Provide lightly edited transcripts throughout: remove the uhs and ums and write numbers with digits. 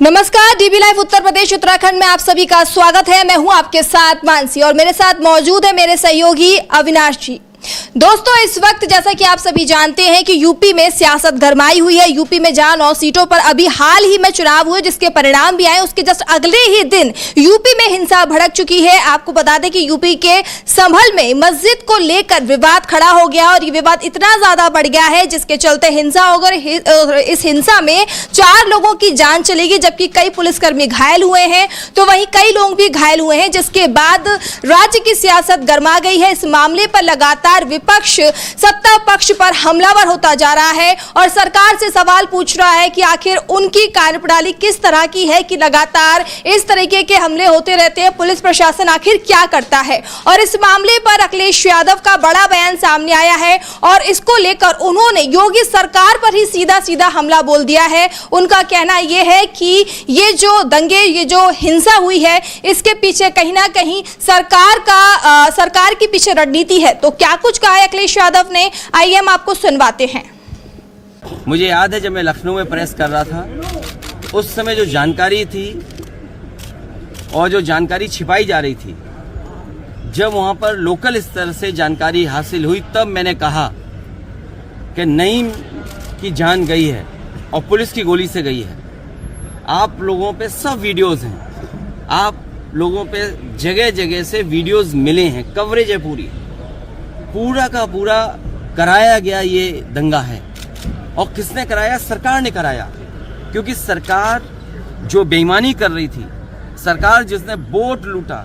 नमस्कार, dB live Uttar Pradesh Uttarakhand में आप सभी का स्वागत है। मैं हूं आपके साथ मानसी और मेरे साथ मौजूद है मेरे सहयोगी अविनाश जी। दोस्तों, इस वक्त जैसा कि आप सभी जानते हैं कि यूपी में सियासत गरमाई हुई है। यूपी में जहां 9 सीटों पर अभी हाल ही में चुनाव हुए, जिसके परिणाम भी आए, उसके जस्ट अगले ही दिन यूपी में हिंसा भड़क चुकी है। आपको बता दें कि यूपी के संभल में मस्जिद को लेकर विवाद खड़ा हो गया और ये विवाद इतना ज्यादा बढ़ गया है जिसके चलते हिंसा हो गई। इस हिंसा में 4 लोगों की जान चली गई, जबकि कई पुलिसकर्मी घायल हुए हैं, तो वहीं कई लोग भी घायल हुए हैं, जिसके बाद राज्य की सियासत गरमा गई है। इस मामले पर लगातार विपक्ष सत्ता पक्ष पर हमलावर होता जा रहा है और सरकार से सवाल पूछ रहा है कि आखिर उनकी कार्यप्रणाली किस तरह की है कि लगातार इस तरीके के हमले होते रहते हैं। पुलिस प्रशासन आखिर क्या करता है? और इस मामले पर अखिलेश यादव का बड़ा बयान सामने आया है और इसको लेकर उन्होंने योगी सरकार पर ही सीधा सीधा हमला बोल दिया है। उनका कहना यह है कि ये जो दंगे, ये जो हिंसा हुई है, इसके पीछे कहीं ना कहीं सरकार की पीछे रणनीति है। तो क्या कुछ कहा है अखिलेश यादव ने, आइए हम आपको सुनवाते हैं। मुझे याद है जब मैं लखनऊ में प्रेस कर रहा था, उस समय जो जानकारी थी और जो जानकारी छिपाई जा रही थी, जब वहां पर लोकल स्तर से जानकारी हासिल हुई, तब मैंने कहा कि नईम की जान गई है और पुलिस की गोली से गई है। आप लोगों पे सब वीडियोस हैं, आप लोगों पे जगह जगह से वीडियोस मिले हैं, कवरेज है पूरा का पूरा कराया गया ये दंगा है। और किसने कराया? सरकार ने कराया, क्योंकि सरकार जो बेईमानी कर रही थी, सरकार जिसने वोट लूटा,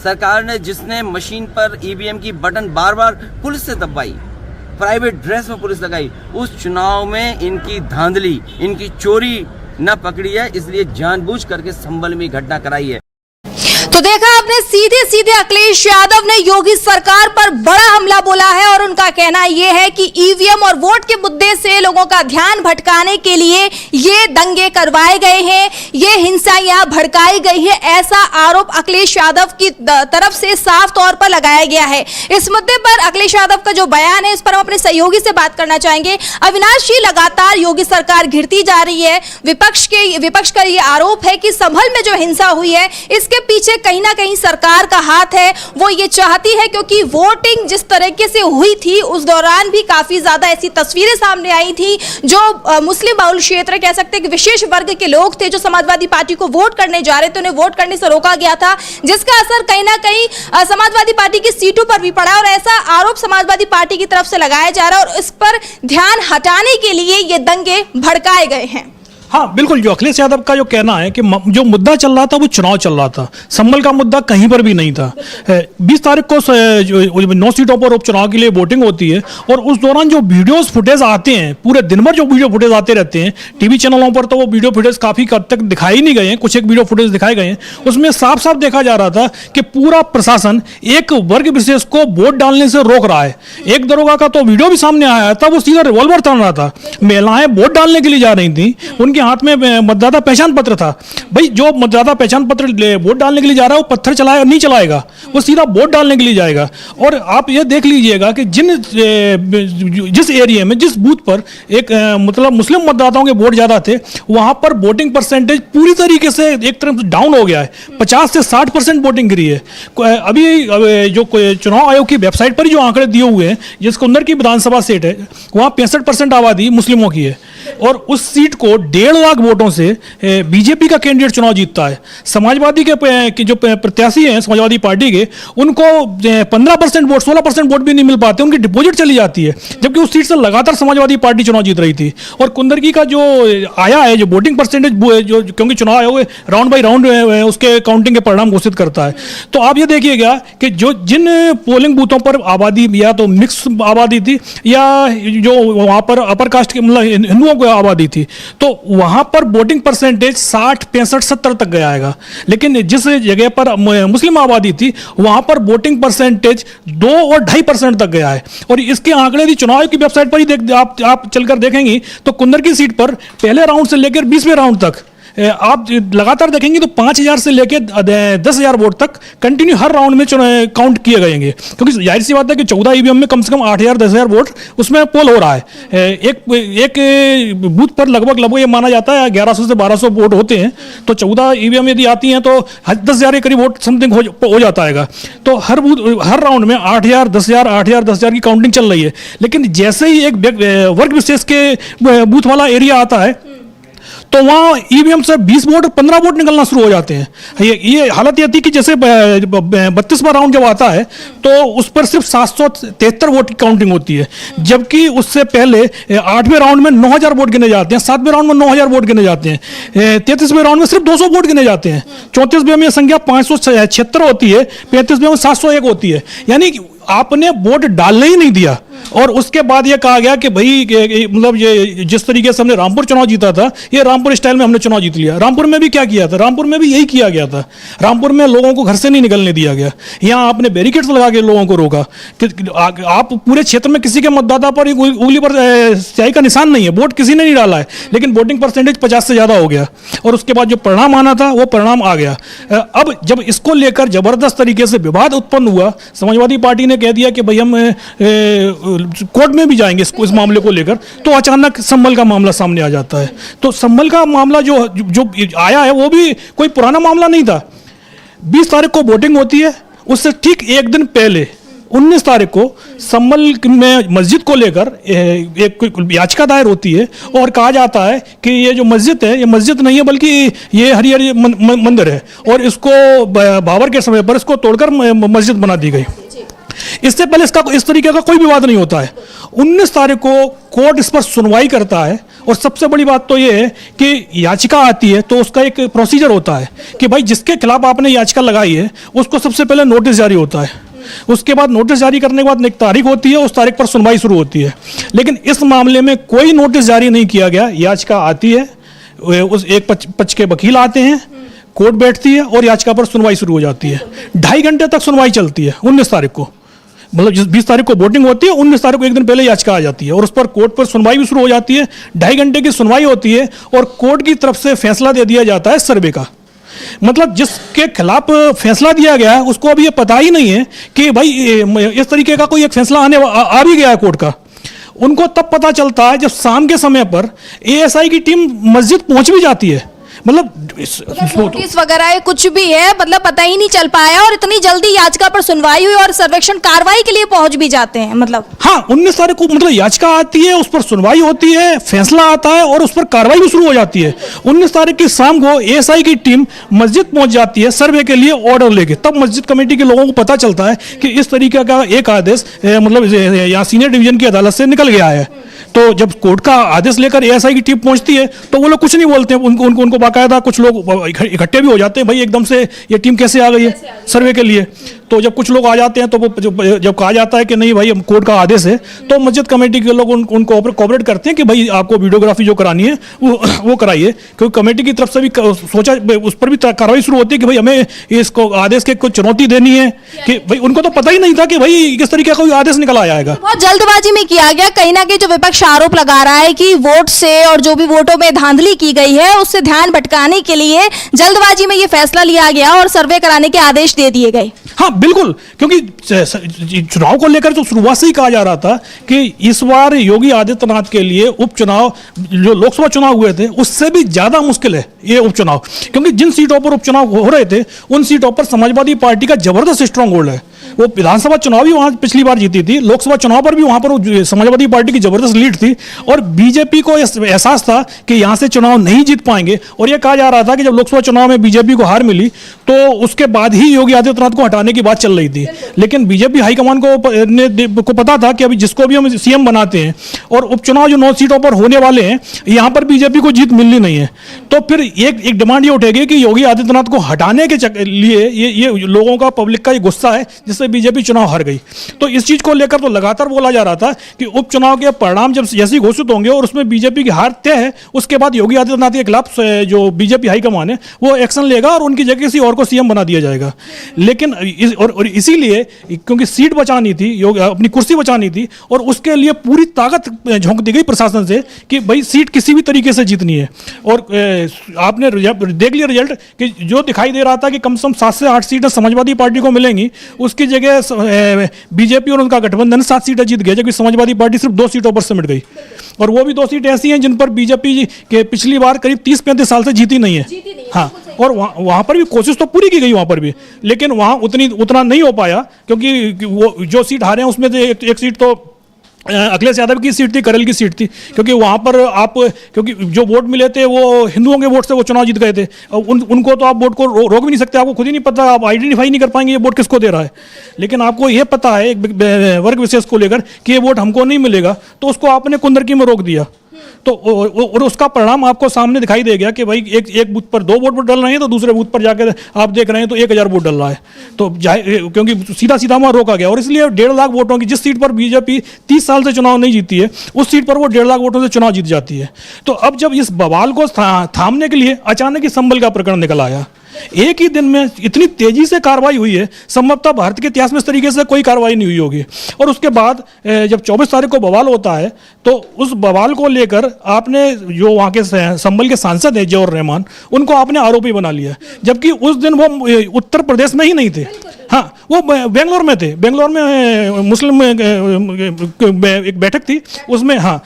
सरकार ने जिसने मशीन पर ईवीएम की बटन बार बार पुलिस से दबाई, प्राइवेट ड्रेस में पुलिस लगाई, उस चुनाव में इनकी धांधली, इनकी चोरी न पकड़ी है, इसलिए जानबूझ करके संभल में घटना कराई है। तो देखा आपने, सीधे सीधे अखिलेश यादव ने योगी सरकार पर बड़ा हमला बोला है और उनका कहना यह है कि ईवीएम और वोट के मुद्दे से लोगों का ध्यान भटकाने के लिए ये दंगे करवाए गए हैं, ये हिंसा यहां भड़काई गई है। ऐसा आरोप अखिलेश यादव की तरफ से साफ तौर पर लगाया गया है। इस मुद्दे पर अखिलेश यादव का जो बयान है, इस पर हम अपने सहयोगी से बात करना चाहेंगे। अविनाश जी, लगातार योगी सरकार घिरती जा रही है। विपक्ष का ये आरोप है कि संभल में जो हिंसा हुई है, इसके पीछे कहीं ना कहीं सरकार का हाथ है। वो ये चाहती है, क्योंकि वोटिंग जिस तरीके से हुई थी उस दौरान भी काफी ज्यादा ऐसी तस्वीरें सामने आई थी, जो मुस्लिम बहुल क्षेत्र कह सकते हैं कि विशेष वर्ग के लोग थे जो समाजवादी पार्टी को वोट करने जा रहे थे, उन्हें वोट करने से रोका गया था, जिसका असर कहीं ना कहीं समाजवादी पार्टी की सीटों पर भी पड़ा। और ऐसा आरोप समाजवादी पार्टी की तरफ से लगाया जा रहा है और इस पर ध्यान हटाने के लिए ये दंगे भड़काए गए हैं। हाँ बिल्कुल, जो अखिलेश यादव का जो कहना है कि जो मुद्दा चल रहा था वो चुनाव चल रहा था, संभल का मुद्दा कहीं पर भी नहीं था। 20 तारीख को 9 सीटों पर उपचुनाव के लिए वोटिंग होती है और उस दौरान जो वीडियोस फुटेज आते हैं, पूरे दिन भर जो वीडियो फुटेज आते रहते हैं टीवी चैनलों पर, तो वो वीडियो फुटेज काफी हद तक दिखाई नहीं गए हैं, कुछ एक वीडियो फुटेज दिखाए गए हैं। उसमें साफ साफ देखा जा रहा था कि पूरा प्रशासन एक वर्ग विशेष को वोट डालने से रोक रहा है। एक दरोगा का तो वीडियो भी सामने आया था, वो सीधा रिवॉल्वर तान रहा था। महिलाएं वोट डालने के लिए जा रही थी, उनके हाथ में मतदाता पहचान पत्र था। भाई, जो मतदाता पहचान पत्र वोट डालने के लिए जा रहा है वो पत्थर चलाएगा नहीं चलाएगा, वो सीधा वोट डालने के लिए जाएगा। और आप ये देख लीजिएगा कि जिस एरिया में, जिस बूथ पर एक मतलब मुस्लिम मतदाताओं के वोट ज्यादा थे, वहां पर वोटिंग परसेंटेज पूरी तरीके से एक तरफ डाउन हो गया है। 50 से 60% वोटिंग गिरी है। अभी जो चुनाव आयोग की वेबसाइट पर जो आंकड़े दिए हुए हैं, जिसको अंदर की विधानसभा सीट है, वहां 65% आबादी मुस्लिमों की है और उस सीट को 1.5 लाख वोटों से बीजेपी का कैंडिडेट चुनाव जीतता है। समाजवादी के जो प्रत्याशी हैं समाजवादी पार्टी के, उनको 15% वोट, 16% वोट भी नहीं मिल पाते, उनकी डिपॉजिट चली जाती है, जबकि उस सीट से लगातार समाजवादी पार्टी चुनाव जीत रही थी। और कुंदरगी का जो आया है, जो वोटिंग परसेंटेज, जो क्योंकि चुनाव आयोग राउंड बाई राउंड उसके काउंटिंग के परिणाम घोषित करता है, तो आप ये देखिएगा कि जिन पोलिंग बूथों पर आबादी या तो मिक्स आबादी थी या जो वहां पर अपर कास्ट के मतलब हिंदुओं को आबादी थी, तो वहां पर वोटिंग परसेंटेज 60, 65, 70 तक गया है। लेकिन जिस जगह पर मुस्लिम आबादी थी, वहां पर वोटिंग परसेंटेज 2 और 2.5% तक गया है। और इसके आंकड़े भी चुनाव की वेबसाइट पर ही आप चलकर देखेंगे तो कुंदर की सीट पर पहले राउंड से लेकर 20वें राउंड तक आप लगातार देखेंगे तो 5,000 से लेके 10,000 वोट तक कंटिन्यू हर राउंड में काउंट किए गएंगे, क्योंकि जाहिर सी बात है कि 14 ईवीएम में कम से कम 8,000 10,000 वोट उसमें पोल हो रहा है। एक बूथ पर लगभग ये माना जाता है 1100 से 1200 वोट होते हैं, तो 14 ईवीएम यदि आती हैं तो 10,000 के करीब वोट समथिंग हो जाता है। तो हर राउंड में 8,000 10,000 8,000 10,000 की काउंटिंग चल रही है। लेकिन जैसे ही एक वर्ग विशेष के बूथ वाला एरिया आता है तो वहाँ ईवीएम से 20 वोट 15 वोट निकलना शुरू हो जाते हैं। ये हालत ये थी कि जैसे 32वां राउंड जब आता है तो उस पर सिर्फ 773 वोट की काउंटिंग होती है, जबकि उससे पहले 8वें राउंड में 9,000 वोट गिने जाते हैं, 7वें राउंड में 9,000 वोट गिने जाते हैं, 33वें राउंड में सिर्फ 200 वोट गिने जाते हैं, 34वें में संख्या 576 होती है, 35वें में 701 होती है। यानी आपने वोट डालने ही नहीं दिया। और उसके बाद ये कहा गया कि भाई मतलब ये जिस तरीके से हमने रामपुर चुनाव जीता था, ये रामपुर स्टाइल में हमने चुनाव जीत लिया। रामपुर में भी क्या किया था? रामपुर में भी यही किया गया था। रामपुर में लोगों को घर से नहीं निकलने दिया गया। यहाँ आपने बैरिकेड्स लगा के लोगों को रोका कि आप पूरे क्षेत्र में किसी के मतदाता पर उंगली पर स्याही का निशान नहीं है, वोट किसी ने नहीं डाला है, लेकिन वोटिंग परसेंटेज 50 से ज्यादा हो गया। और उसके बाद जो परिणाम आना था वो परिणाम आ गया। अब जब इसको लेकर जबरदस्त तरीके से विवाद उत्पन्न हुआ, समाजवादी पार्टी ने कह दिया कि भाई हम कोर्ट में भी जाएंगे इस मामले को लेकर, तो अचानक संभल का मामला सामने आ जाता है। तो संभल का मामला जो आया है वो भी कोई पुराना मामला नहीं था। 20 तारीख को वोटिंग होती है, उससे ठीक एक दिन पहले 19 तारीख को संभल में मस्जिद को लेकर एक याचिका दायर होती है और कहा जाता है कि ये जो मस्जिद है ये मस्जिद नहीं है बल्कि ये हरिहर मंदिर है और इसको बाबर के समय पर इसको तोड़कर मस्जिद बना दी गई। इससे पहले इसका इस तरीके का कोई विवाद नहीं होता है। 19 तारीख को कोर्ट इस पर सुनवाई करता है और सबसे बड़ी बात तो ये है कि याचिका आती है तो उसका एक प्रोसीजर होता है कि भाई जिसके खिलाफ आपने याचिका लगाई है उसको सबसे पहले नोटिस जारी होता है। उसके बाद नोटिस जारी करने के बाद एक तारीख होती है, उस तारीख पर सुनवाई शुरू होती है। लेकिन इस मामले में कोई नोटिस जारी नहीं किया गया। याचिका आती है, उस एक पक्ष के वकील आते हैं, कोर्ट बैठती है और याचिका पर सुनवाई शुरू हो जाती है। 2.5 घंटे तक सुनवाई चलती है। 19 तारीख को मतलब जिस 20 तारीख को वोटिंग होती है, 19 तारीख को एक दिन पहले याचिका आ जाती है और उस पर कोर्ट पर सुनवाई भी शुरू हो जाती है। 2.5 घंटे की सुनवाई होती है और कोर्ट की तरफ से फैसला दे दिया जाता है सर्वे का। मतलब जिसके खिलाफ फैसला दिया गया है उसको अभी ये पता ही नहीं है कि भाई इस तरीके का कोई एक फैसला आ भी गया है कोर्ट का। उनको तब पता चलता है जब शाम के समय पर एएसआई की टीम मस्जिद पहुंच भी जाती है। मतलब नोटिस वगैरह कुछ भी है, मतलब पता ही नहीं चल पाया और इतनी जल्दी याचिका पर सुनवाई हुई और सर्वेक्षण कार्रवाई के लिए पहुंच भी जाते हैं। मतलब हाँ, 19 तारीख को मतलब याचिका आती है, उस पर सुनवाई होती है, फैसला आता है और उस पर कार्रवाई भी शुरू हो जाती है। 19 तारीख की शाम को एएसआई की टीम मस्जिद पहुंच जाती है सर्वे के लिए ऑर्डर लेके। तब मस्जिद कमेटी के लोगों को पता चलता है कि इस तरीके का एक आदेश मतलब यहाँ सीनियर डिवीजन की अदालत से निकल गया है। तो जब कोर्ट का आदेश लेकर एएसआई की टीम पहुंचती है तो वो लोग कुछ नहीं बोलते हैं। उनको बाकायदा कुछ लोग इकट्ठे भी हो जाते हैं, भाई एकदम से ये टीम कैसे आ गई है सर्वे के लिए। तो जब कुछ लोग आ जाते हैं तो वो जब कहा जाता है कि नहीं भाई कोर्ट का आदेश है, तो मस्जिद कमेटी के लोग उनको कोऑपरेट करते हैं कि भाई आपको वीडियोग्राफी जो करानी है वो कराइए, क्योंकि कमेटी की तरफ से भी सोचा उस पर भी कार्रवाई शुरू होती है कि भाई हमें इसको आदेश के कुछ चुनौती देनी है। कि भाई उनको तो पता ही नहीं था कि भाई किस तरीके का कोई आदेश निकल आएगा। बहुत जल्दबाजी में किया गया। कहीं ना कहीं जो विपक्ष आरोप लगा रहा है कि वोट से और जो भी वोटों में धांधली की गई है उससे ध्यान भटकाने के लिए जल्दबाजी में ये फैसला लिया गया और सर्वे कराने के आदेश दे दिए गए। हाँ बिल्कुल, क्योंकि चुनाव को लेकर तो शुरुआत से ही कहा जा रहा था कि इस बार योगी आदित्यनाथ के लिए उपचुनाव जो लोकसभा चुनाव हुए थे उससे भी ज्यादा मुश्किल है ये उपचुनाव, क्योंकि जिन सीटों पर उपचुनाव हो रहे थे उन सीटों पर समाजवादी पार्टी का जबरदस्त स्ट्रांग होल्ड है। वो विधानसभा चुनाव भी वहां पिछली बार जीती थी, लोकसभा चुनाव पर भी वहां पर समाजवादी पार्टी की जबरदस्त लीड थी और बीजेपी को एहसास था कि यहां से चुनाव नहीं जीत पाएंगे। और यह कहा जा रहा था कि जब लोकसभा चुनाव में बीजेपी को हार मिली तो उसके बाद ही योगी आदित्यनाथ को हटाने की बात चल रही थी। लेकिन बीजेपी हाईकमान को पता था कि अभी जिसको भी हम सीएम बनाते हैं और उपचुनाव जो 9 सीटों पर होने वाले हैं यहां पर बीजेपी को जीत मिलनी नहीं है, तो फिर एक डिमांड ये उठेगी कि योगी आदित्यनाथ को हटाने के लिए ये लोगों का, पब्लिक का ये गुस्सा है जिससे उससे बीजेपी चुनाव हार गई। तो इस चीज को लेकर तो लगातार बोला जा रहा था कि उपचुनाव के परिणाम जब जैसे ही घोषित होंगे और उसमें बीजेपी की हार तय है, उसके बाद योगी आदित्यनाथ के खिलाफ जो बीजेपी हाईकमान है वो एक्शन लेगा और उनकी जगह किसी और को सीएम बना दिया जाएगा। लेकिन और इसीलिए क्योंकि सीट बचानी थी, अपनी कुर्सी बचानी थी, और उसके लिए पूरी ताकत झोंक दी गई प्रशासन से कि भाई सीट किसी भी तरीके से जीतनी है। और आपने देख लिया रिजल्ट कि जो दिखाई दे रहा था कि कम से कम 7 से 8 सीटें समाजवादी पार्टी को मिलेंगी, उसकी जगह बीजेपी और उनका गठबंधन 7 सीटें जीत गया, जबकि समाजवादी पार्टी सिर्फ 2 सीटों पर सिमट गई। और वो भी 2 सीटें ऐसी हैं जिन पर बीजेपी के पिछली बार करीब 30-35 साल से जीती नहीं है। हाँ, और वहाँ पर भी कोशिश तो पूरी की गई वहाँ पर भी, लेकिन वहाँ उतना नहीं हो पाया, क्योंकि वो जो सीट हारे हैं उसमें से एक सीट तो अखिलेश यादव की सीट थी, करल की सीट थी, क्योंकि वहाँ पर क्योंकि जो वोट मिले थे वो हिंदुओं के वोट से वो चुनाव जीत गए थे। उनको तो आप वोट को रोक भी नहीं सकते, आपको खुद ही नहीं पता, आप आइडेंटिफाई नहीं कर पाएंगे ये वोट किसको दे रहा है। लेकिन आपको ये पता है एक वर्ग विशेष को लेकर कि ये वोट हमको नहीं मिलेगा, तो उसको आपने कुंदरकी में रोक दिया। तो और उसका परिणाम आपको सामने दिखाई दे गया कि भाई एक बूथ पर 2 वोट डल रहे हैं, तो दूसरे बूथ पर जाकर आप देख रहे हैं तो 1000 वोट डल रहा है। तो क्योंकि सीधा वहां रोका गया, और इसलिए 1.5 लाख वोटों की, जिस सीट पर बीजेपी 30 साल से चुनाव नहीं जीती है, उस सीट पर वो 1.5 लाख वोटों से चुनाव जीत जाती है। तो अब जब इस बवाल को थामने के लिए अचानक ही संभल का प्रकरण निकल आया, एक ही दिन में इतनी तेजी से कार्रवाई हुई है, संभवतः भारत के इतिहास में इस तरीके से कोई कार्रवाई नहीं हुई होगी। और उसके बाद जब 24 तारीख को बवाल होता है, तो उस बवाल को लेकर आपने जो वहाँ के संभल के सांसद हैं जवाहर रहमान, उनको आपने आरोपी बना लिया, जबकि उस दिन वो उत्तर प्रदेश में ही नहीं थे। हाँ, वो बेंगलोर में थे। बेंगलोर में मुस्लिम एक बैठक थी, उसमें हाँ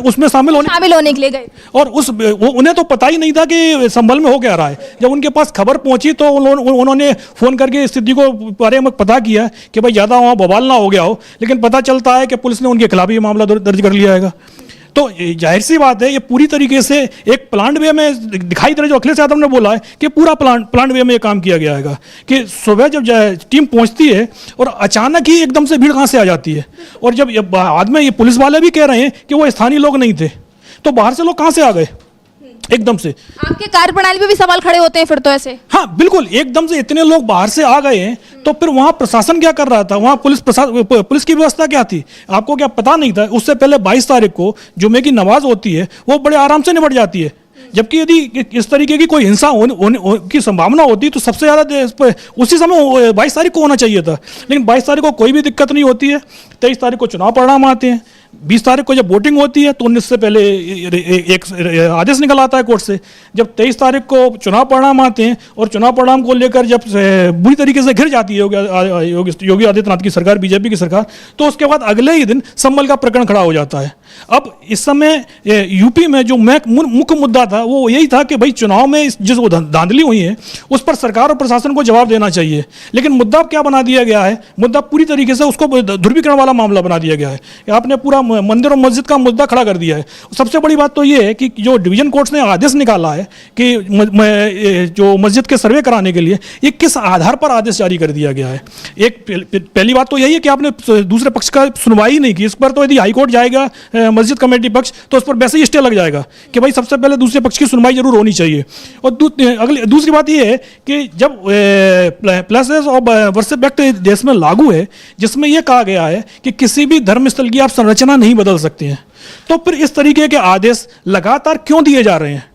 उसमें शामिल होने के लिए गए, और उन्हें तो पता ही नहीं था कि संभल में हो क्या रहा है। जब उनके पास खबर पहुंची तो उन्होंने फोन करके स्थिति को बारे में पता किया कि भाई ज़्यादा वहाँ बवाल ना हो गया हो, लेकिन पता चलता है कि पुलिस ने उनके खिलाफ ये मामला दर्ज कर लिया है। तो जाहिर सी बात है, ये पूरी तरीके से एक प्लान वे में दिखाई दे रहा है। जो अखिलेश यादव ने बोला है कि पूरा प्लान वे में ये काम किया गया है कि सुबह जब टीम पहुंचती है और अचानक ही एकदम से भीड़ कहाँ से आ जाती है, और जब बाद में ये पुलिस वाले भी कह रहे हैं कि वो स्थानीय लोग नहीं थे, तो बाहर से लोग कहाँ से आ गए एकदम से। आपके कार्यप्रणाली पे भी सवाल खड़े होते हैं फिर तो ऐसे। हाँ बिल्कुल, एकदम से इतने लोग बाहर से आ गए हैं, तो फिर वहां प्रशासन क्या कर रहा था, वहां पुलिस की व्यवस्था क्या थी, आपको क्या पता नहीं था? उससे पहले 22 तारीख को जुमे की नमाज होती है, वो बड़े आराम से निपट जाती है। जबकि यदि इस तरीके की कोई हिंसा की संभावना होती तो सबसे ज़्यादा उसी समय 22 तारीख को होना चाहिए था, लेकिन 22 तारीख को कोई भी दिक्कत नहीं होती है। 23 तारीख को चुनाव परिणाम आते हैं, 20 तारीख को जब वोटिंग होती है तो 19 से पहले एक आदेश निकल आता है कोर्ट से। जब 23 तारीख को चुनाव परिणाम आते हैं और चुनाव परिणाम को लेकर जब बुरी तरीके से घिर जाती है योगी आदित्यनाथ की सरकार, बीजेपी की सरकार, तो उसके बाद अगले ही दिन संभल का प्रकरण खड़ा हो जाता है। अब इस समय यूपी में जो मुख्य मुद्दा था वो यही था कि भाई चुनाव में जिस धांधली हुई है उस पर सरकार और प्रशासन को जवाब देना चाहिए, लेकिन मुद्दा क्या बना दिया गया है, मुद्दा पूरी तरीके से उसको ध्रुवीकरण वाला मामला बना दिया गया है। आपने पूरा मंदिर और मस्जिद का मुद्दा खड़ा कर दिया है। सबसे बड़ी बात तो ये है कि जो डिवीजन कोर्ट ने आदेश निकाला है कि जो मस्जिद के सर्वे कराने के लिए ये किस आधार पर आदेश जारी कर दिया गया है। एक पहली बात तो यही है कि आपने दूसरे पक्ष का सुनवाई नहीं की। इस पर तो यदि हाईकोर्ट जाएगा मस्जिद कमेटी पक्ष तो उस पर वैसे ही स्टे लग जाएगा कि भाई सबसे पहले दूसरे पक्ष की सुनवाई जरूर होनी चाहिए। और दूसरी बात ये है कि जब प्लेसेस ऑफ वर्शिप एक्ट देश में लागू है, जिसमें यह कहा गया है कि किसी भी धर्म स्थल की आप संरचना नहीं बदल सकते हैं, तो फिर इस तरीके के आदेश लगातार क्यों दिए जा रहे हैं?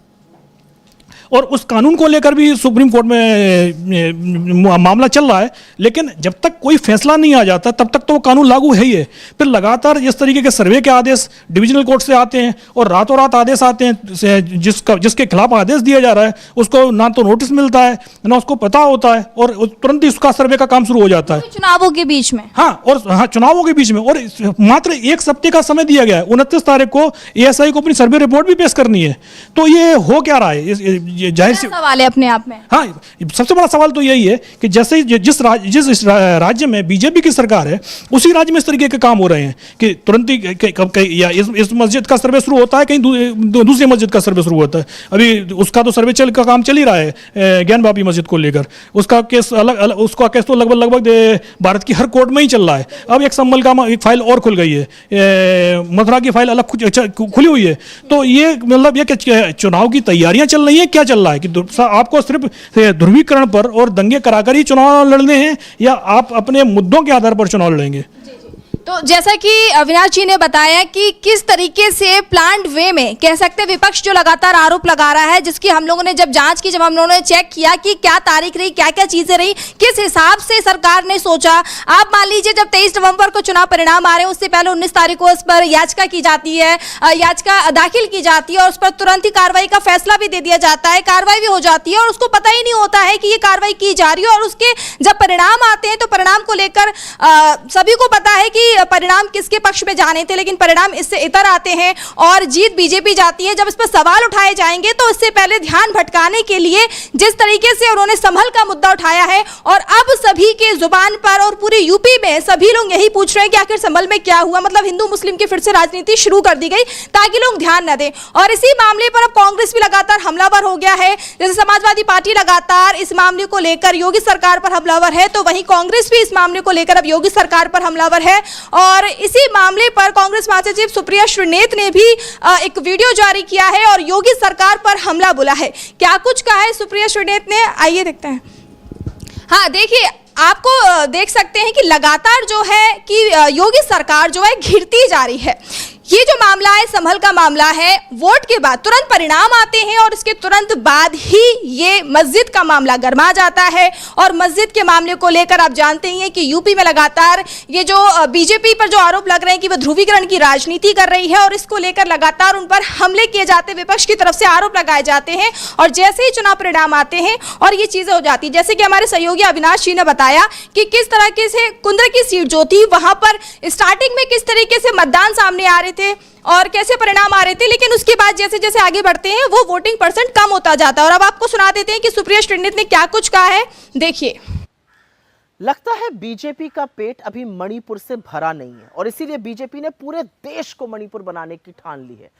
और उस कानून को लेकर भी सुप्रीम कोर्ट में मामला चल रहा है, लेकिन जब तक कोई फैसला नहीं आ जाता तब तक तो वो कानून लागू है ही है। फिर लगातार इस तरीके के सर्वे के आदेश डिविजनल कोर्ट से आते हैं और रातों रात आदेश आते हैं। जिसके खिलाफ आदेश दिया जा रहा है उसको ना तो नोटिस मिलता है ना उसको पता होता है, और तुरंत ही उसका सर्वे का काम शुरू हो जाता है चुनावों के बीच में। हाँ, चुनावों के बीच में, और मात्र 1 हफ्ते का समय दिया गया है। 29 तारीख को ASI को अपनी सर्वे रिपोर्ट भी पेश करनी है। तो ये हो क्या रहा है? ये जाहिर सी सवाल है अपने आप में। हाँ, सबसे बड़ा सवाल तो यही है कि जैसे जिस राज्य में बीजेपी की सरकार है उसी राज्य में इस तरीके के काम हो रहे हैं कि तुरंत ही या इस मस्जिद का सर्वे शुरू होता है, कहीं दूसरी मस्जिद का सर्वे शुरू होता है। अभी उसका तो सर्वे का काम चल ही रहा है ज्ञान वापी मस्जिद को लेकर। उसका केस उसका केस तो लगभग भारत की हर कोर्ट में ही चल रहा है। अब एक संभल का एक फाइल और खुल गई है, मथुरा की फाइल अलग खुली हुई है। तो ये मतलब ये चुनाव की तैयारियां चल रही हैं, क्या चल रहा है कि आपको सिर्फ ध्रुवीकरण पर और दंगे कराकर ही चुनाव लड़ने हैं या आप अपने मुद्दों के आधार पर चुनाव लड़ेंगे? तो जैसा कि अविनाश जी ने बताया कि किस तरीके से प्लान्ड वे में कह सकते हैं विपक्ष जो लगातार आरोप लगा रहा है, जिसकी हम लोगों ने जब जांच की, जब हम लोगों ने चेक किया कि क्या तारीख रही, क्या क्या चीजें रही, किस हिसाब से सरकार ने सोचा। आप मान लीजिए जब 23 नवंबर को चुनाव परिणाम आ रहे हैं, उससे पहले 19 तारीख को उस पर याचिका की जाती है, याचिका दाखिल की जाती है और उस पर तुरंत ही कार्रवाई का फैसला भी दे दिया जाता है, कार्रवाई भी हो जाती है और उसको पता ही नहीं होता है कि ये कार्रवाई की जा रही है। और उसके जब परिणाम आते हैं तो परिणाम को लेकर सभी को पता है कि परिणाम किसके पक्ष में जाने थे, लेकिन परिणाम इससे इतर आते हैं और जीत बीजेपी जाती है। जब इस पर सवाल उठाए जाएंगे तो इससे पहले ध्यान भटकाने के लिए जिस तरीके से उन्होंने संभल का मुद्दा उठाया है और अब सभी के जुबान पर और पूरे यूपी में सभी लोग यही पूछ रहे हैं कि आखिर संभल में क्या हुआ। मतलब हिंदू मुस्लिम की फिर से राजनीति शुरू कर दी गई ताकि लोग ध्यान न दें। और इसी मामले पर अब कांग्रेस भी लगातार हमलावर हो गया है। जैसे समाजवादी पार्टी लगातार इस मामले को लेकर योगी सरकार पर हमलावर है, तो वहीं कांग्रेस भी इस मामले को लेकर अब योगी सरकार पर हमलावर है। और इसी मामले पर कांग्रेस महासचिव सुप्रिया श्रीनेत ने भी एक वीडियो जारी किया है और योगी सरकार पर हमला बोला है। क्या कुछ कहा है सुप्रिया श्रीनेत ने, आइए देखते हैं। हाँ देखिए, आपको देख सकते हैं कि लगातार जो है कि योगी सरकार जो है घिरती जा रही है। ये जो मामला है, संभल का मामला है, वोट के बाद तुरंत परिणाम आते हैं और इसके तुरंत बाद ही ये मस्जिद का मामला गरमा जाता है। और मस्जिद के मामले को लेकर आप जानते ही हैं कि यूपी में लगातार ये जो बीजेपी पर जो आरोप लग रहे हैं कि वह ध्रुवीकरण की राजनीति कर रही है और इसको लेकर लगातार उन पर हमले किए जाते, विपक्ष की तरफ से आरोप लगाए जाते हैं। और जैसे ही चुनाव परिणाम आते हैं और ये चीजें हो जाती, जैसे कि हमारे सहयोगी अविनाश जी ने बताया कि किस तरीके से कुंद्र की सीट जो थी वहां पर स्टार्टिंग में किस तरीके से मतदान सामने आ रहे थे और कैसे परिणाम आ रहे थे, लेकिन उसके बाद जैसे जैसे आगे बढ़ते हैं वो वोटिंग परसेंट कम होता जाता है। और अब आपको सुना देते हैं कि सुप्रिया श्रीनेत ने क्या कुछ कहा है, देखिए। लगता है बीजेपी का पेट अभी मणिपुर से भरा नहीं है और इसीलिए बीजेपी ने पूरे देश को मणिपुर बनाने की ठान ली है।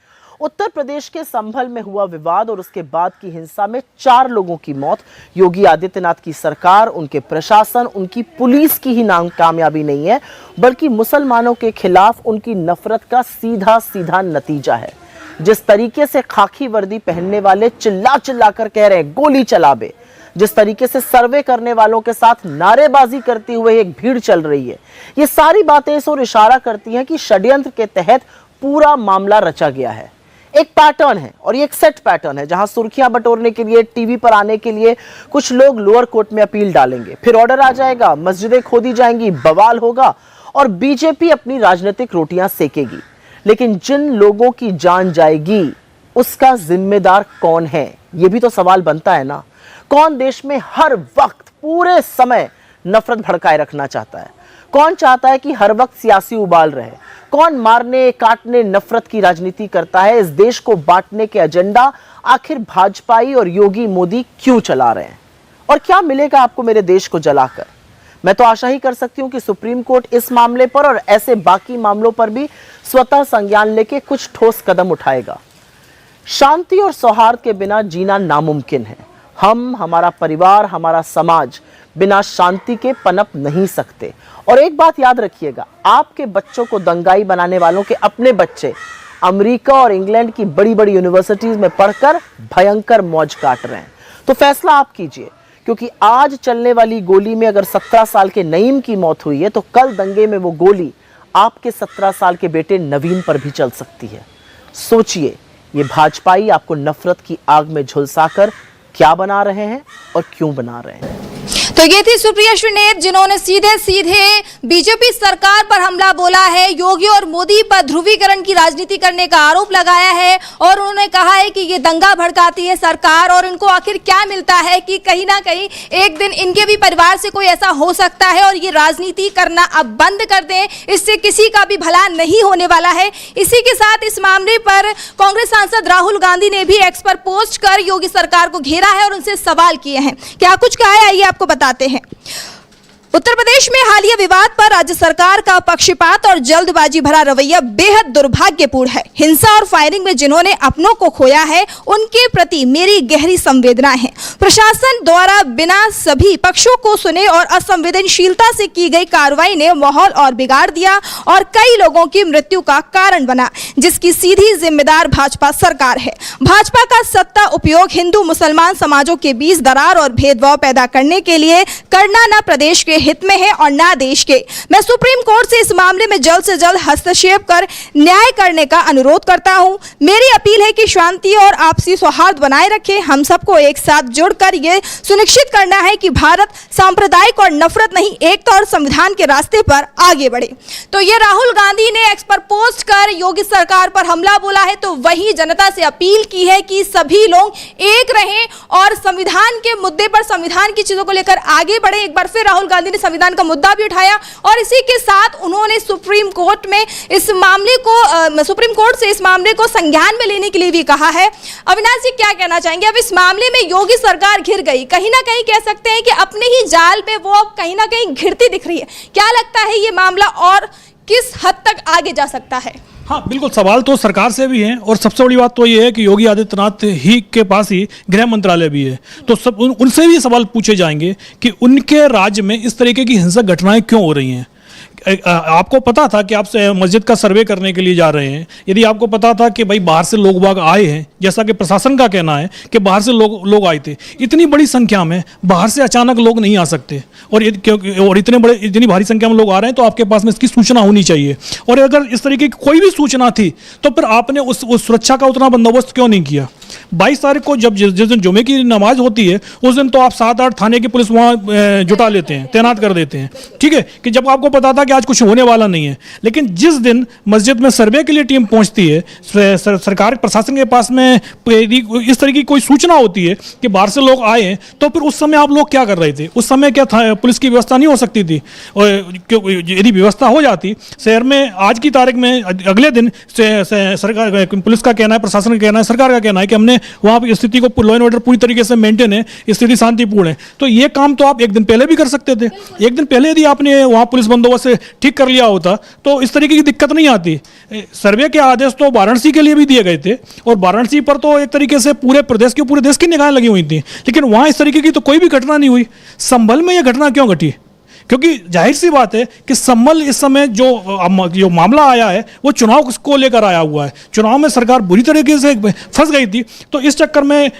उत्तर प्रदेश के संभल में हुआ विवाद और उसके बाद की हिंसा में 4 लोगों की मौत। योगी आदित्यनाथ की सरकार, उनके प्रशासन, उनकी पुलिस की ही कामयाबी नहीं है, बल्कि मुसलमानों के खिलाफ उनकी नफरत का सीधा सीधा नतीजा है। जिस तरीके से खाकी वर्दी पहनने वाले चिल्ला चिल्ला कर कह रहे हैं गोली चला बे, जिस तरीके से सर्वे करने वालों के साथ नारेबाजी करते हुए एक भीड़ चल रही है, ये सारी बातें इस ओर इशारा करती हैं कि षड्यंत्र के तहत पूरा मामला रचा गया है। एक पैटर्न है और ये एक सेट पैटर्न है, जहां सुर्खियां बटोरने के लिए, टीवी पर आने के लिए कुछ लोग लोअर कोर्ट में अपील डालेंगे, फिर ऑर्डर आ जाएगा, मस्जिदें खोदी जाएंगी, बवाल होगा और बीजेपी अपनी राजनीतिक रोटियां सेकेगी। लेकिन जिन लोगों की जान जाएगी उसका जिम्मेदार कौन है, ये भी तो सवाल बनता है ना। कौन देश में हर वक्त पूरे समय नफरत भड़काए रखना चाहता है? कौन चाहता है कि हर वक्त सियासी उबाल रहे? कौन मारने काटने नफरत की राजनीति करता है? इस देश को बांटने के एजेंडा आखिर भाजपाई और योगी मोदी क्यों चला रहे हैं? और क्या मिलेगा आपको मेरे देश को जलाकर? मैं तो आशा ही कर सकती हूं कि सुप्रीम कोर्ट इस मामले पर और ऐसे बाकी मामलों पर भी स्वतः संज्ञान लेके कुछ ठोस कदम उठाएगा। शांति और सौहार्द के बिना जीना नामुमकिन है। हम, हमारा परिवार, हमारा समाज बिना शांति के पनप नहीं सकते। और एक बात याद रखिएगा, आपके बच्चों को दंगाई बनाने वालों के अपने बच्चे अमेरिका और इंग्लैंड की बड़ी बड़ी यूनिवर्सिटीज में पढ़कर भयंकर मौज काट रहे हैं। तो फैसला आप कीजिए, क्योंकि आज चलने वाली गोली में अगर 17 साल के नईम की मौत हुई है तो कल दंगे में वो गोली आपके 17 साल के बेटे नवीन पर भी चल सकती है। सोचिए, ये भाजपाई आपको नफरत की आग में झुलसाकर क्या बना रहे हैं और क्यों बना रहे हैं। तो ये थी सुप्रिया श्रीनेत, जिन्होंने सीधे सीधे बीजेपी सरकार पर हमला बोला है, योगी और मोदी पर ध्रुवीकरण की राजनीति करने का आरोप लगाया है और उन्होंने कहा है कि ये दंगा भड़काती है सरकार और इनको आखिर क्या मिलता है कि कहीं ना कहीं एक दिन इनके भी परिवार से कोई ऐसा हो सकता है और ये राजनीति करना अब बंद कर दें, इससे किसी का भी भला नहीं होने वाला है। इसी के साथ इस मामले पर कांग्रेस सांसद राहुल गांधी ने भी एक्स पर पोस्ट कर योगी सरकार को घेरा है और उनसे सवाल किए हैं। क्या कुछ कहा है, आइए आपको बताते हैं। उत्तर प्रदेश में हालिया विवाद पर राज्य सरकार का पक्षपात और जल्दबाजी भरा रवैया बेहद दुर्भाग्यपूर्ण है। हिंसा और फायरिंग में जिन्होंने अपनों को खोया है, उनके प्रति मेरी गहरी संवेदनाएं हैं। प्रशासन द्वारा बिना सभी पक्षों को सुने और असंवेदनशीलता से की गई कार्रवाई ने माहौल और बिगाड़ दिया और कई लोगों की मृत्यु का कारण बना, जिसकी सीधी जिम्मेदार भाजपा सरकार है। भाजपा का सत्ता उपयोग हिंदू मुसलमान समाजों के बीच दरार और भेदभाव पैदा करने के लिए करना न प्रदेश के हित में है और ना देश के। मैं सुप्रीम कोर्ट से इस मामले में जल्द से जल्द हस्तक्षेप कर न्याय करने का अनुरोध करता हूं। मेरी अपील है कि शांति और आपसी सौहार्द बनाए रखें। हम सबको एक साथ जुड़कर यह सुनिश्चित करना है कि भारत सांप्रदायिक और नफरत नहीं, एकता और संविधान के रास्ते पर आगे बढ़े। तो ये राहुल गांधी ने एक्स पर पोस्ट कर योगी सरकार पर हमला बोला है, तो वही जनता से अपील की है कि सभी लोग एक रहें और संविधान के मुद्दे पर, संविधान की चीजों को लेकर आगे बढ़े। एक बार फिर राहुल गांधी ने संविधान का मुद्दा भी उठाया और इसी के साथ उन्होंने सुप्रीम कोर्ट से इस मामले को संज्ञान में लेने के लिए भी कहा है। अविनाश जी, क्या कहना चाहेंगे? अब इस मामले में योगी सरकार घिर गई, कहीं ना कहीं कह सकते हैं कि अपने ही जाल में वो अब कहीं ना कहीं घिरती दिख रही है। क्या लगता है ये मामला और किस हद तक आगे जा सकता है? हाँ, बिल्कुल, सवाल तो सरकार से भी है और सबसे बड़ी बात तो ये है कि योगी आदित्यनाथ ही के पास ही गृह मंत्रालय भी है, तो सब उनसे भी सवाल पूछे जाएंगे कि उनके राज्य में इस तरीके की हिंसक घटनाएं क्यों हो रही हैं। आपको पता था कि आप मस्जिद का सर्वे करने के लिए जा रहे हैं, यदि आपको पता था कि भाई बाहर से लोग बाग आए हैं, जैसा कि प्रशासन का कहना है कि बाहर से लोग आए थे, इतनी बड़ी संख्या में बाहर से अचानक लोग नहीं आ सकते और इतनी भारी संख्या में लोग आ रहे हैं, तो आपके पास में इसकी सूचना होनी चाहिए। और अगर इस तरीके की कोई भी सूचना थी तो फिर आपने उस सुरक्षा का उतना बंदोबस्त क्यों नहीं किया? 22 तारीख को जब जिस दिन जुमे की नमाज होती है, उस दिन तो आप 7-8 थाने की पुलिस वहाँ जुटा लेते हैं, तैनात कर देते हैं, ठीक है, कि जब आपको पता था कि आज कुछ होने वाला नहीं है। लेकिन जिस दिन मस्जिद में सर्वे के लिए टीम पहुंचती है, सरकार प्रशासन के पास में इस तरह की कोई सूचना होती है कि बाहर से लोग आए हैं, तो फिर उस समय आप लोग क्या कर रहे थे? उस समय क्या था, पुलिस की व्यवस्था नहीं हो सकती थी? और यदि व्यवस्था हो जाती शहर में, आज की तारीख में अगले दिन सरकार, पुलिस का कहना है, प्रशासन का कहना है, सरकार का कहना है कि हमने वहाँ पर स्थिति को, लॉ एंड ऑर्डर पूरी तरीके से मेंटेन है, स्थिति शांतिपूर्ण है, तो ये काम तो आप एक दिन पहले भी कर सकते थे। एक दिन पहले यदि आपने वहाँ पुलिस बंदोबस्त से ठीक कर लिया होता तो इस तरीके की दिक्कत नहीं आती। सर्वे के आदेश तो वाराणसी के लिए भी दिए गए थे और वाराणसी पर तो एक तरीके से पूरे देश की निगाहें लगी हुई थी, लेकिन वहाँ इस तरीके की तो कोई भी घटना नहीं हुई। संभल में यह घटना क्यों घटी? क्योंकि जाहिर सी बात है कि संभल इस समय जो मामला आया है वो चुनाव को लेकर आया हुआ है। चुनाव में सरकार बुरी तरीके से फंस गई थी, तो इस चक्कर में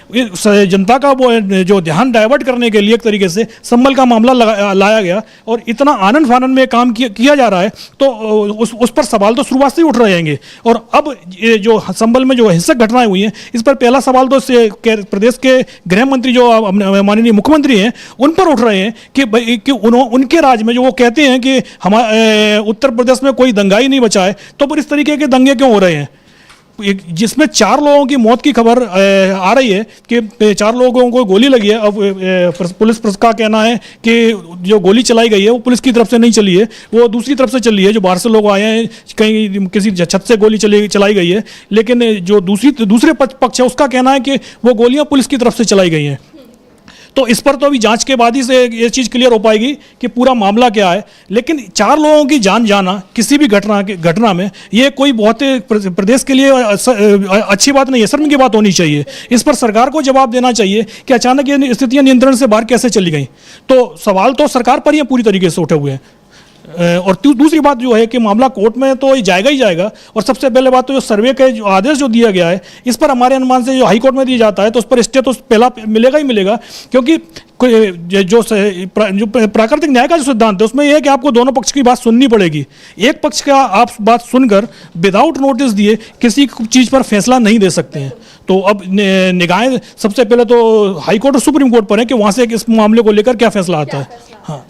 जनता का वो जो ध्यान डाइवर्ट करने के लिए एक तरीके से संभल का मामला लाया गया और इतना आनंद फानंद में काम किया जा रहा है, तो उस पर सवाल तो शुरुआत से ही उठ रहेंगे। और अब जो संभल में जो हिंसक घटनाएं हुई हैं, इस पर पहला सवाल तो प्रदेश के गृह मंत्री जो माननीय मुख्यमंत्री हैं उन पर उठ रहे हैं कि उनके राज्य में जो वो कहते हैं कि हमारे उत्तर प्रदेश में कोई दंगाई नहीं बचा है, तो फिर इस तरीके के दंगे क्यों हो रहे हैं? जिसमें 4 लोगों की मौत की खबर आ रही है कि 4 लोगों को गोली लगी है। अब पुलिस का कहना है कि जो गोली चलाई गई है वो पुलिस की तरफ से नहीं चली है, वो दूसरी तरफ से चली है, जो बाहर से लोग आए हैं, कहीं किसी छत से गोली चलाई गई है। लेकिन जो दूसरे पक्ष है उसका कहना है कि वो गोलियां पुलिस की तरफ से चलाई गई हैं। तो इस पर तो अभी जांच के बाद ही से ये चीज़ क्लियर हो पाएगी कि पूरा मामला क्या है। लेकिन 4 लोगों की जान जाना किसी भी घटना में ये कोई बहुत प्रदेश के लिए अच्छी बात नहीं है, शर्म की बात होनी चाहिए। इस पर सरकार को जवाब देना चाहिए कि अचानक ये स्थितियां नियंत्रण से बाहर कैसे चली गई। तो सवाल तो सरकार पर ही पूरी तरीके से उठे हुए हैं। और दूसरी बात जो है कि मामला कोर्ट में तो ये जाएगा ही जाएगा। और सबसे पहले बात तो जो सर्वे के जो आदेश जो दिया गया है, इस पर हमारे अनुमान से जो हाई कोर्ट में दिया जाता है तो उस पर स्टे तो पहला मिलेगा ही मिलेगा, क्योंकि जो प्राकृतिक न्याय का जो सिद्धांत है उसमें यह है कि आपको दोनों पक्ष की बात सुननी पड़ेगी। एक पक्ष का आप बात सुनकर विदाउट नोटिस दिए किसी चीज़ पर फैसला नहीं दे सकते हैं। तो अब निगाहें सबसे पहले तो हाई कोर्ट और सुप्रीम कोर्ट पर है कि वहाँ से इस मामले को लेकर क्या फैसला आता है। हाँ,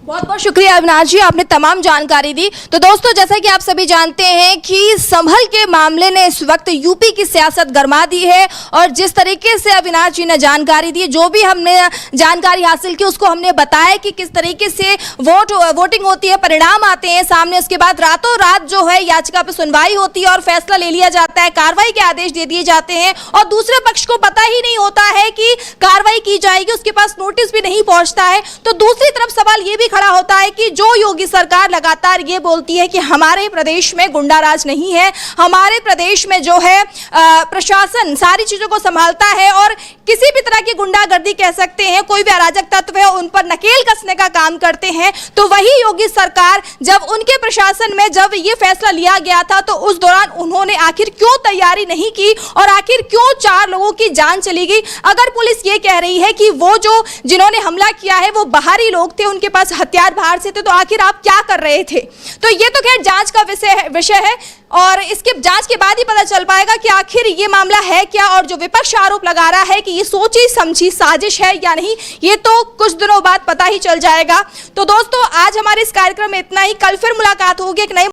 बहुत बहुत शुक्रिया अविनाश जी, आपने तमाम जानकारी दी। तो दोस्तों, जैसा कि आप सभी जानते हैं कि संभल के मामले ने इस वक्त यूपी की सियासत गरमा दी है और जिस तरीके से अविनाश जी ने जानकारी दी, जो भी हमने जानकारी हासिल की उसको हमने बताया कि किस तरीके से वोटिंग होती है, परिणाम आते हैं सामने, उसके बाद रातों रात जो है याचिका पर सुनवाई होती है और फैसला ले लिया जाता है, कार्रवाई के आदेश दे दिए जाते हैं और दूसरे पक्ष को पता ही नहीं होता है कि कार्रवाई की जाएगी, उसके पास नोटिस भी नहीं पहुंचता है। तो दूसरी तरफ सवाल ये भी खड़ा होता है कि जो योगी सरकार लगातार ये बोलती है कि हमारे प्रदेश में गुंडा राज नहीं है, हमारे प्रदेश में जो है प्रशासन सारी चीजों को संभालता है और किसी भी तरह की गुंडागर्दी कह सकते हैं, कोई भी अराजक तत्व है उन पर नकेल कसने का काम करते हैं। तो वही योगी सरकार जब उनके प्रशासन में जब ये फैसला लिया गया था तो उस दौरान उन्होंने आखिर क्यों तैयारी नहीं की और आखिर क्यों 4 लोगों की जान चली गई। अगर पुलिस ये कह रही है कि वो जो जिन्होंने हमला किया है वो बाहरी लोग थे, उनके पास हथियार बाहर से थे, तो आखिर आप क्या कर रहे थे। तो ये तो खैर जांच का विषय है और इसके जांच के बाद ही पता चल पाएगा कि आखिर ये मामला है क्या और जो विपक्ष आरोप लगा रहा है कि ये सोची समझी साजिश है या नहीं, ये तो कुछ दिनों बाद पता ही चल जाएगा। तो दोस्तों आज हमारे इस कार्यक्रम में इतना ही। कल फिर मुलाकात होगी एक नई